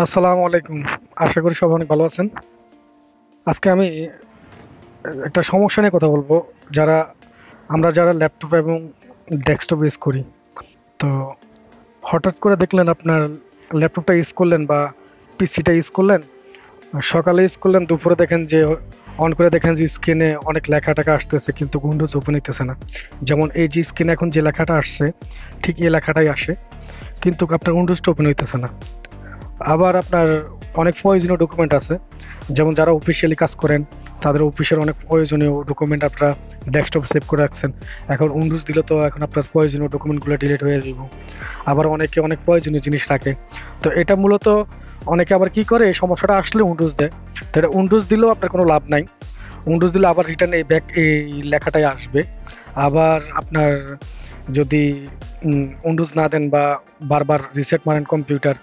আসসালামু আলাইকুম। আশা করি সবাই অনেক ভালো আছেন। আজকে আমি একটা সমস্যা নিয়ে কথা বলবো। যারা যারা ল্যাপটপ এবং ডেস্কটপ ইউজ করি, তো হঠাৎ করে দেখলেন আপনার ল্যাপটপটা ইউজ করলেন বা পিসিটা ইউজ করলেন, সকালে ইউজ করলেন, দুপুরে দেখেন যে অন করে দেখেন যে স্ক্রিনে অনেক লেখা টাকা আসতেছে কিন্তু উইন্ডোজ ওপেন হইতেছে না। যেমন এই যে স্ক্রিনে এখন যে লেখাটা আসছে, ঠিক এই লেখাটাই আসে কিন্তু আপনার উইন্ডোজটা ওপেন হইতেছে না। আবার আপনার অনেক প্রয়োজনীয় ডকুমেন্ট আছে, যেমন যারা অফিসিয়ালি কাজ করেন তাদের অফিসের অনেক প্রয়োজনীয় ডকুমেন্ট আপনারা ডেস্কটপ সেভ করে রাখছেন। এখন উইন্ডোজ দিলে তো এখন আপনার প্রয়োজনীয় ডকুমেন্টগুলো ডিলিট হয়ে যাব। আবার অনেকে অনেক প্রয়োজনীয় জিনিস রাখে। তো এটা মূলত অনেকে আবার কি করে, এই সমস্যাটা আসলে উইন্ডোজ দেয়। তো এটা উইন্ডোজ দিলেও আপনার কোনো লাভ নাই। উইন্ডোজ দিলে আবার রিটার্ন এই ব্যাক এই লেখাটাই আসবে। আবার আপনার যদি উইন্ডোজ না দেন বা বারবার রিসেট মারেন, কম্পিউটার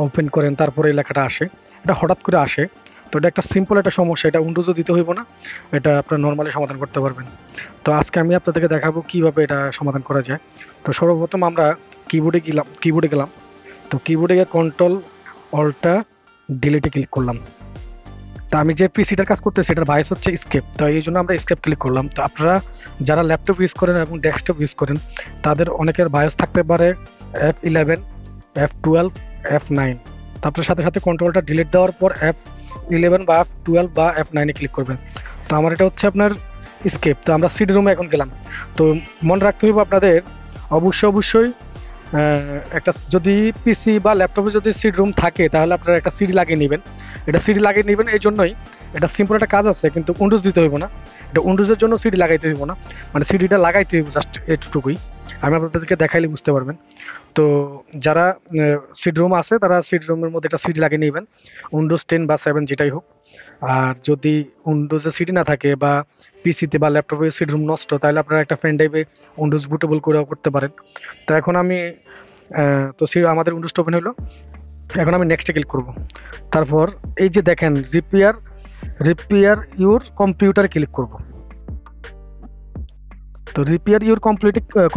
ওপেন করেন, তারপরে এই লেখাটা আসে। এটা হঠাৎ করে আসে। তো এটা একটা সিম্পল একটা সমস্যা, এটা উইন্ডোজও দিতে হইব না, এটা আপনার নর্মালি সমাধান করতে পারবেন। তো আজকে আমি আপনাদেরকে দেখাবো কিভাবে এটা সমাধান করা যায়। তো সর্বপ্রথম আমরা কিবোর্ডে গেলাম। তো কিবোর্ডে গিয়ে কন্ট্রোল অল্টা ডিলিটে ক্লিক করলাম। তো আমি যে পিসিটার কাজ করতেছি সেটার ভয়েস হচ্ছে স্কেপ, তো এই জন্য আমরা স্কেপ ক্লিক করলাম। তো আপনারা যারা ল্যাপটপ ইউজ করেন এবং ডেস্কটপ ইউজ করেন তাদের অনেকের ভয়েস থাকতে পারে F11, F12, F9। তারপরে সাথে সাথে কন্ট্রোলটা ডিলিট দেওয়ার পর F11 বা F12 বা F9-এ ক্লিক করবেন। তো আমার এটা হচ্ছে আপনার স্কেপ। তো আমরা সিডি রুমে এখন গেলাম। তো মনে রাখতে হবে আপনাদের অবশ্যই একটা যদি পিসি বা ল্যাপটপে যদি সিডি রুম থাকে তাহলে আপনারা একটা সিডি লাগিয়ে নেবেন। এটা সিডি লাগিয়ে নেবেন এই জন্যই, এটা সিম্পল একটা কাজ আছে কিন্তু উইন্ডোজ দিতে হইব না। এটা উইন্ডোজের জন্য সিডি লাগাইতে হইব না, মানে সিডিটা লাগাইতে হইব জাস্ট এটুকুই। আমি আপনাদেরকে দেখাইলে বুঝতে পারবেন। তো যারা সিডি রুম আছে তারা সিডি রুমের মধ্যে একটা সিডি লাগিয়ে নেবেন, উইন্ডোজ 10 বা 7 যেটাই হোক। আর যদি উইন্ডোজে সিডি না থাকে বা পিসিতে বা ল্যাপটপে সিডি রুম নষ্ট, তাহলে আপনারা একটা পেন ড্রাইভে উইন্ডোজ বুটেবল করেও করতে পারেন। তো এখন আমি আমাদের উইন্ডোজটা ওপেন হলো। এখন আমি নেক্সটে ক্লিক করব। তারপর এই যে দেখেন রিপেয়ার ইউর কম্পিউটারে ক্লিক করব। তো রিপেয়ার ইউর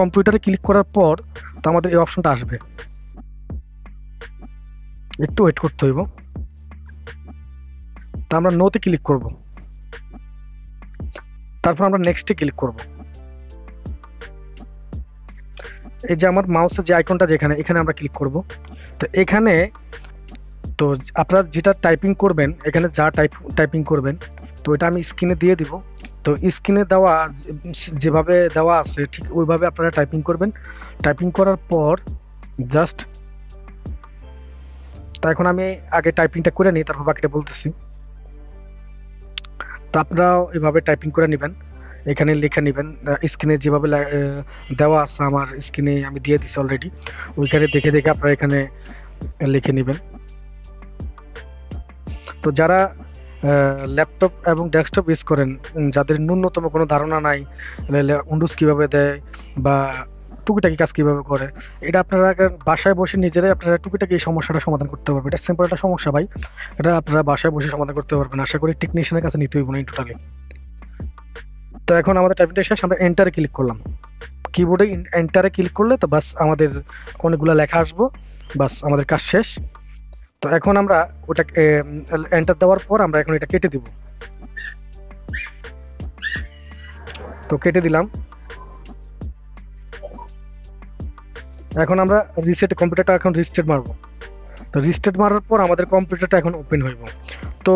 কম্পিউটারে ক্লিক করার পর তো আমাদের এই অপশনটা আসবে, একটু ওয়েট করতে হইব। তো আমরা নোতে ক্লিক করব। তারপর আমরা নেক্সটে ক্লিক করব। এই যে আমার মাউসের যে আইকনটা যেখানে, এখানে আমরা ক্লিক করব। তো এখানে তো আপনারা যেটা টাইপিং করবেন, এখানে যা টাইপিং করবেন তো এটা আমি স্ক্রিনে দিয়ে দিব। তো স্ক্রিনে দেওয়া যেভাবে দেওয়া আছে ঠিক ওইভাবে আপনারা টাইপিং করবেন। টাইপিং করার পর জাস্ট, তো এখন আমি আগে টাইপিংটা করে নিই, তারপর বাকিটা বলতেছি। তো আপনারাও এভাবে টাইপিং করে নেবেন, এখানে লিখে নেবেন। স্ক্রিনে যেভাবে দেওয়া আছে, আমার স্ক্রিনে আমি দিয়ে দিছি অলরেডি, ওইখানে দেখে দেখে আপনারা এখানে লিখে নেবেন। তো যারা ল্যাপটপ এবং ডেস্কটপ ইউজ করেন, যাদের ন্যূনতম কোনো ধারণা নাই উইন্ডোজ কীভাবে দেয় বা টুকিটাকি কাজ কীভাবে করে, এটা আপনারা বাসায় বসে নিজেরাই আপনারা টুকিটাকি এই সমস্যাটা সমাধান করতে পারবেন। এটা সিম্পল একটা সমস্যা ভাই, এটা আপনারা বাসায় বসে সমাধান করতে পারবেন। আশা করি টেকনিশিয়ানের কাছে নিতে হইব না টোটালি। তো এখন আমাদের টাইপিংটা শেষ, আমরা এন্টারে ক্লিক করলাম। কিবোর্ডে এন্টারে ক্লিক করলে তো বাস আমাদের অনেকগুলো লেখা আসবো, বাস আমাদের কাজ শেষ। তো এখন আমরা ওটা এন্টার দেওয়ার পর আমরা এখন এটা কেটে দিব। তো কেটে দিলাম। এখন আমরা কম্পিউটারটা এখন রিস্টার্ট মারবো। তো রিস্টার্ট মারার পর আমাদের কম্পিউটারটা এখন ওপেন হইব। তো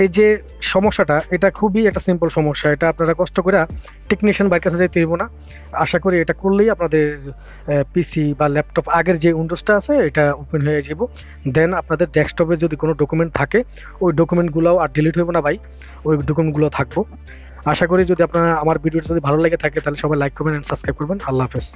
এই যে সমস্যাটা, এটা খুবই একটা সিম্পল সমস্যা, এটা আপনারা কষ্ট করে টেকনিশিয়ান বাইরের কাছে যেতে হইব না। আশা করি এটা করলেই আপনাদের পিসি বা ল্যাপটপ আগের যে উইন্ডোজটা আছে এটা ওপেন হয়ে যাব। দেন আপনাদের ডেস্কটপে যদি কোনো ডকুমেন্ট থাকে ওই ডকুমেন্টগুলোও আর ডিলিট হইব না ভাই, ওই ডকুমেন্টগুলো থাকবো। আশা করি যদি আপনারা আমার ভিডিওটা যদি ভালো লেগে থাকে তাহলে সবাই লাইক করবেন এন্ড সাবস্ক্রাইব করবেন। আল্লাহ হাফেজ।